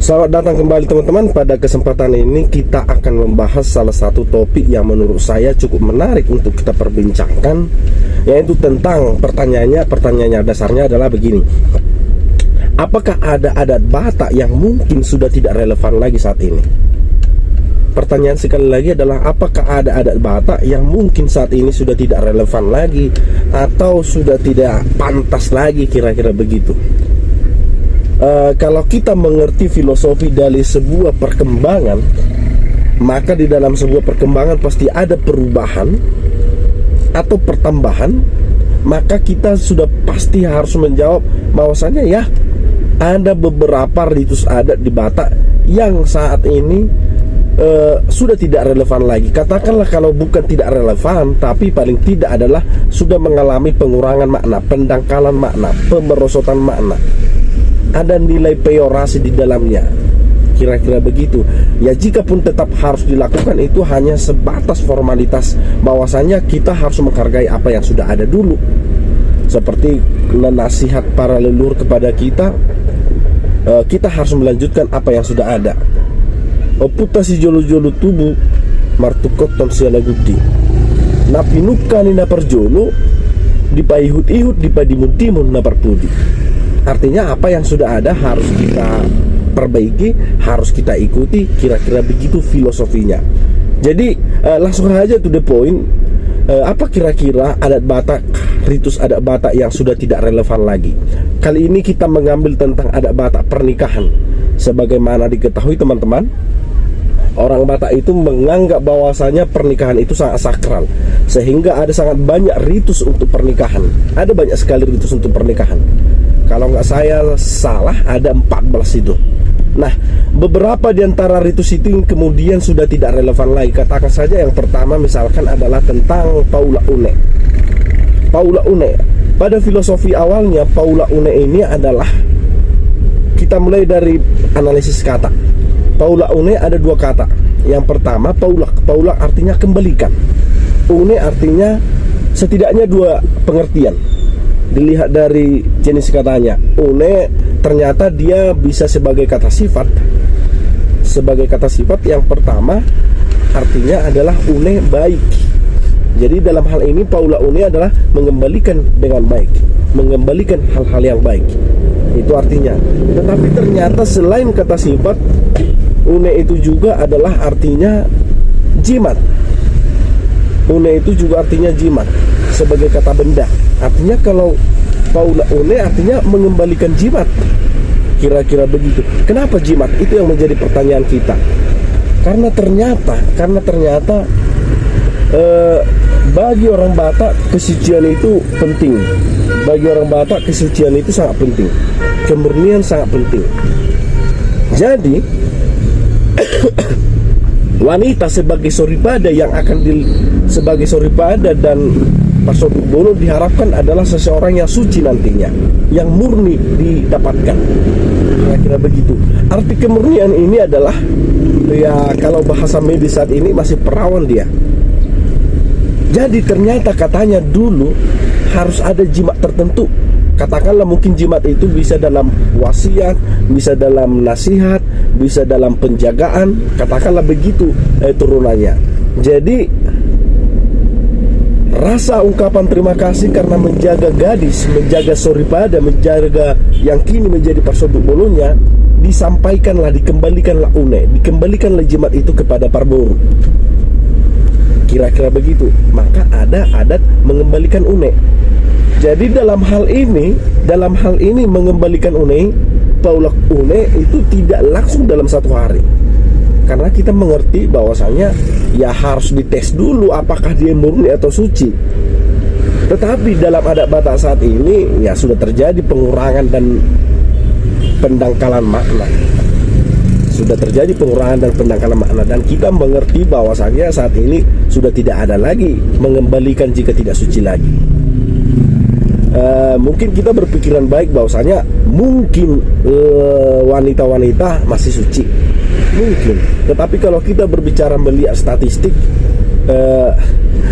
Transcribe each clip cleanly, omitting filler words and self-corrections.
Selamat datang kembali teman-teman. Pada kesempatan ini kita akan membahas salah satu topik yang menurut saya cukup menarik untuk kita perbincangkan, yaitu tentang pertanyaannya dasarnya adalah begini: apakah ada adat Batak yang mungkin sudah tidak relevan lagi saat ini? Pertanyaan sekali lagi adalah, apakah ada adat Batak yang mungkin saat ini sudah tidak relevan lagi atau sudah tidak pantas lagi, kira-kira begitu. Kalau kita mengerti filosofi dari sebuah perkembangan, maka di dalam sebuah perkembangan pasti ada perubahan atau pertambahan. Maka kita sudah pasti harus menjawab bahwasanya ya, ada beberapa ritus adat di Batak yang saat ini sudah tidak relevan lagi. Katakanlah kalau bukan tidak relevan, tapi paling tidak adalah sudah mengalami pengurangan makna, pendangkalan makna, pemerosotan makna. Ada nilai peyorasi di dalamnya, kira-kira begitu. Ya, jika pun tetap harus dilakukan, itu hanya sebatas formalitas, bahwasanya kita harus menghargai apa yang sudah ada dulu. Seperti nasihat para leluhur kepada kita, kita harus melanjutkan apa yang sudah ada. Oputa si jolo-jolo tubuh martukoton siala gudi napinukani naparjolo dipaihut-ihut dipadimut-timut naparpudi. Artinya apa yang sudah ada harus kita perbaiki, harus kita ikuti, kira-kira begitu filosofinya. Jadi langsung aja to the point. Apa kira-kira adat Batak, ritus adat Batak yang sudah tidak relevan lagi? Kali ini kita mengambil tentang adat Batak pernikahan. Sebagaimana diketahui teman-teman, orang Batak itu menganggap bahwasanya pernikahan itu sangat sakral, sehingga ada sangat banyak ritus untuk pernikahan. Ada banyak sekali ritus untuk pernikahan. Kalau nggak saya salah ada 14 itu. Nah, beberapa di antara ritus itu kemudian sudah tidak relevan lagi. Katakan saja yang pertama misalkan adalah tentang Paula Une. Paula Une, pada filosofi awalnya Paula Une ini adalah, kita mulai dari analisis kata. Paula Une ada dua kata. Yang pertama Paula, Paula artinya kembalikan. Une artinya setidaknya dua pengertian. Dilihat dari jenis katanya, une ternyata dia bisa sebagai kata sifat. Sebagai kata sifat yang pertama artinya adalah une baik. Jadi dalam hal ini Paula Une adalah mengembalikan dengan baik, mengembalikan hal-hal yang baik. Itu artinya. Tetapi ternyata selain kata sifat, une itu juga adalah artinya jimat. Une itu juga artinya jimat sebagai kata benda. Artinya kalau Paula Une artinya mengembalikan jimat, kira-kira begitu. Kenapa jimat? Itu yang menjadi pertanyaan kita. Karena ternyata bagi orang Batak kesucian itu penting. Bagi orang Batak kesucian itu sangat penting. Kemurnian sangat penting. Jadi wanita sebagai soripada yang akan sebagai soripada dan Parsoduk Bolo diharapkan adalah seseorang yang suci nantinya, yang murni didapatkan, kira-kira begitu. Arti kemurnian ini adalah, ya kalau bahasa medis saat ini masih perawan dia. Jadi ternyata katanya dulu harus ada jimat tertentu. Katakanlah mungkin jimat itu bisa dalam wasiat, bisa dalam nasihat, bisa dalam penjagaan, katakanlah begitu turunannya. Jadi rasa ungkapan terima kasih karena menjaga gadis, menjaga soripada, menjaga yang kini menjadi Parsoduk Bolonya, disampaikanlah, dikembalikanlah une, dikembalikanlah jimat itu kepada Parboro, kira-kira begitu. Maka ada adat mengembalikan une. Jadi dalam hal ini mengembalikan une, Paula Une itu tidak langsung dalam satu hari. Karena kita mengerti bahwasanya ya harus dites dulu apakah dia murni atau suci. Tetapi dalam adat Batak saat ini ya sudah terjadi pengurangan dan pendangkalan makna. Sudah terjadi pengurangan dan pendangkalan makna, dan kita mengerti bahwasanya saat ini sudah tidak ada lagi mengembalikan jika tidak suci lagi. Mungkin kita berpikiran baik bahwasanya mungkin wanita-wanita masih suci, mungkin. Tetapi kalau kita berbicara melihat statistik,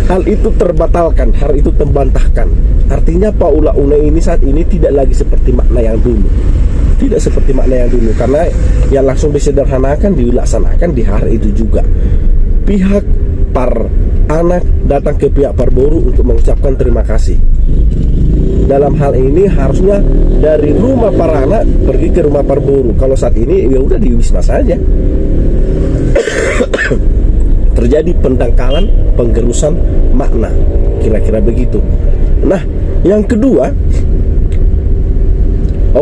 hal itu terbatalkan, hal itu terbantahkan. Artinya Paula Une ini saat ini tidak lagi seperti makna yang dulu. Tidak seperti makna yang dulu, karena yang langsung disederhanakan, dilaksanakan di hari itu juga. Pihak Par anak datang ke pihak Parboru untuk mengucapkan terima kasih. Dalam hal ini harusnya dari rumah para anak pergi ke rumah Parboru. Kalau saat ini ya udah di Wisma saja. Terjadi pendangkalan, penggerusan makna, kira-kira begitu. Nah, yang kedua,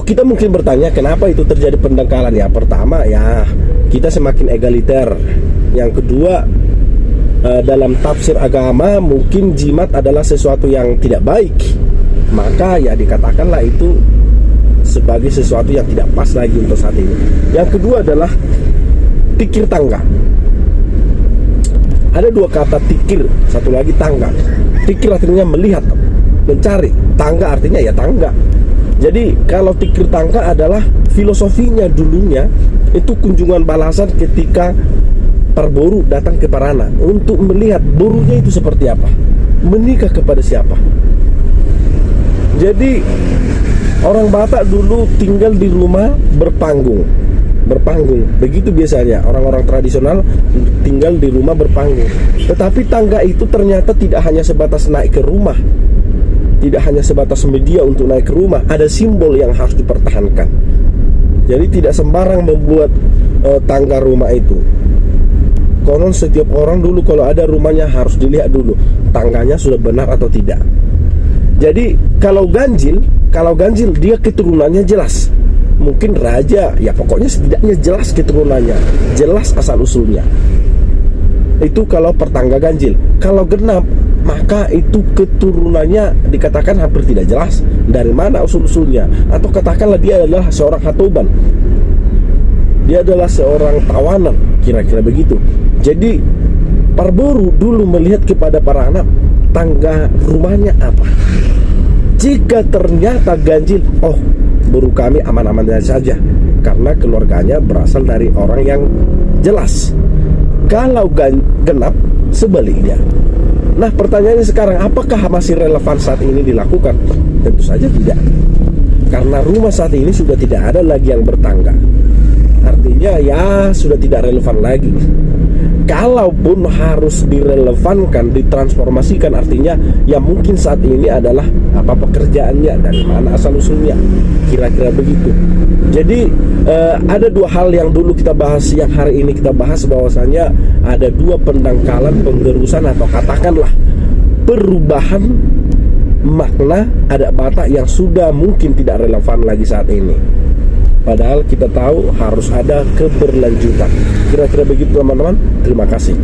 kita mungkin bertanya kenapa itu terjadi pendangkalan. Ya, pertama ya kita semakin egaliter. Yang kedua, dalam tafsir agama mungkin jimat adalah sesuatu yang tidak baik, maka ya dikatakanlah itu sebagai sesuatu yang tidak pas lagi untuk saat ini. Yang kedua adalah tikir tangga. Ada dua kata tikir, satu lagi tangga. Tikir artinya melihat, mencari. Tangga artinya ya tangga. Jadi kalau tikir tangga adalah filosofinya dulunya itu kunjungan balasan ketika Parboru datang ke Parana untuk melihat borunya itu seperti apa, menikah kepada siapa. Jadi orang Batak dulu tinggal di rumah berpanggung. Begitu biasanya orang-orang tradisional tinggal di rumah berpanggung. Tetapi tangga itu ternyata tidak hanya sebatas naik ke rumah, tidak hanya sebatas media untuk naik ke rumah. Ada simbol yang harus dipertahankan. Jadi tidak sembarang membuat tangga rumah itu. Konon setiap orang dulu kalau ada rumahnya harus dilihat dulu tangganya sudah benar atau tidak. Jadi kalau ganjil dia keturunannya jelas. Mungkin raja, ya pokoknya setidaknya jelas keturunannya, jelas asal usulnya. Itu kalau pertangga ganjil. Kalau genap, maka itu keturunannya dikatakan hampir tidak jelas dari mana usul-usulnya. Atau katakanlah dia adalah seorang hatoban, dia adalah seorang tawanan, kira-kira begitu. Jadi Parboru dulu melihat kepada para anak, tangga rumahnya apa. Jika ternyata ganjil, baru kami aman-aman saja karena keluarganya berasal dari orang yang jelas. Kalau genap, sebaliknya. Nah, pertanyaannya sekarang, apakah masih relevan saat ini dilakukan? Tentu saja tidak, karena rumah saat ini sudah tidak ada lagi yang bertangga. Artinya ya sudah tidak relevan lagi. Kalaupun harus direlevankan, ditransformasikan, artinya ya mungkin saat ini adalah apa pekerjaannya, dari mana asal usulnya, kira-kira begitu. Jadi ada dua hal yang dulu kita bahas, yang hari ini kita bahas, bahwasanya ada dua pendangkalan, penggerusan atau katakanlah perubahan makna adat Batak yang sudah mungkin tidak relevan lagi saat ini. Padahal kita tahu harus ada keberlanjutan. Kira-kira begitu teman-teman. Terima kasih.